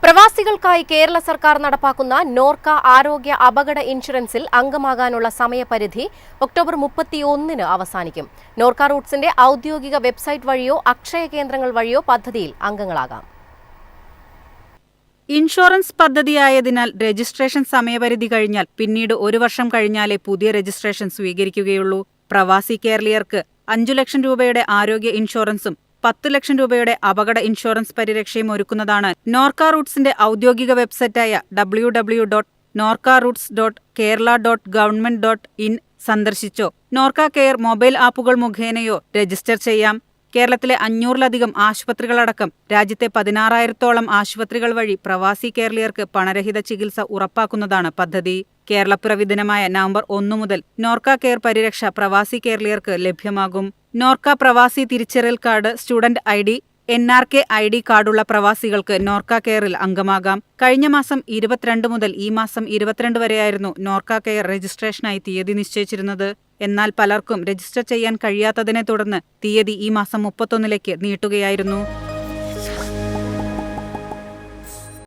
പ്രവാസികൾക്കായി കേരള സർക്കാർ നടപ്പാക്കുന്ന നോർക്ക ആരോഗ്യ അപകട ഇൻഷുറൻസിൽ അംഗമാകാനുള്ള സമയപരിധി ഒക്ടോബർ 31-ന് അവസാനിക്കും. നോർക്ക റൂട്ട്സിന്റെ ഔദ്യോഗിക വെബ്സൈറ്റ് വഴിയോ അക്ഷയ കേന്ദ്രങ്ങൾ വഴിയോ പദ്ധതിയിൽ അംഗങ്ങളാകാം. ഇൻഷുറൻസ് പദ്ധതിയായതിനാൽ രജിസ്ട്രേഷൻ സമയപരിധി കഴിഞ്ഞാൽ പിന്നീട് 1 വർഷം കഴിഞ്ഞാലേ പുതിയ രജിസ്ട്രേഷൻ സ്വീകരിക്കുകയുള്ളൂ. പ്രവാസി കേരളീയർക്ക് 5 ലക്ഷം രൂപയുടെ ആരോഗ്യ ഇൻഷുറൻസും 10 ലക്ഷം രൂപയുടെ അപകട ഇൻഷുറൻസ് പരിരക്ഷയും ഒരുക്കുന്നതാണ് നോർക്ക റൂട്ട്സിന്റെ ഔദ്യോഗിക വെബ്സൈറ്റായ www.norcaroots.kerala.government.in സന്ദർശിച്ചോ നോർക്ക കെയർ മൊബൈൽ ആപ്പുകൾ മുഖേനയോ രജിസ്റ്റർ ചെയ്യാം. കേരളത്തിലെ 500-ലധികം ആശുപത്രികളടക്കം രാജ്യത്തെ 16,000-ഓളം ആശുപത്രികൾ വഴി പ്രവാസി കേരളീയർക്ക് പണരഹിത ചികിത്സ ഉറപ്പാക്കുന്നതാണ് പദ്ധതി. കേരളപ്പിറവി ദിനമായ നവംബർ 1 മുതൽ നോർക്ക കെയർ പരിരക്ഷ പ്രവാസി കേരളീയർക്ക് ലഭ്യമാകും. നോർക്ക പ്രവാസി തിരിച്ചറിയൽ card, student ID, NRK ID കാർഡുള്ള പ്രവാസികൾക്ക് നോർക്ക കെയറിൽ അംഗമാകാം. കഴിഞ്ഞ മാസം 22 മുതൽ ഈ മാസം 22 വരെയായിരുന്നു നോർക്ക കെയർ രജിസ്ട്രേഷനായി തീയതി നിശ്ചയിച്ചിരുന്നത്. എന്നാൽ പലർക്കും രജിസ്റ്റർ ചെയ്യാൻ കഴിയാത്തതിനെ തുടർന്ന് തീയതി ഈ മാസം 31-ലേക്ക് നീട്ടുകയായിരുന്നു.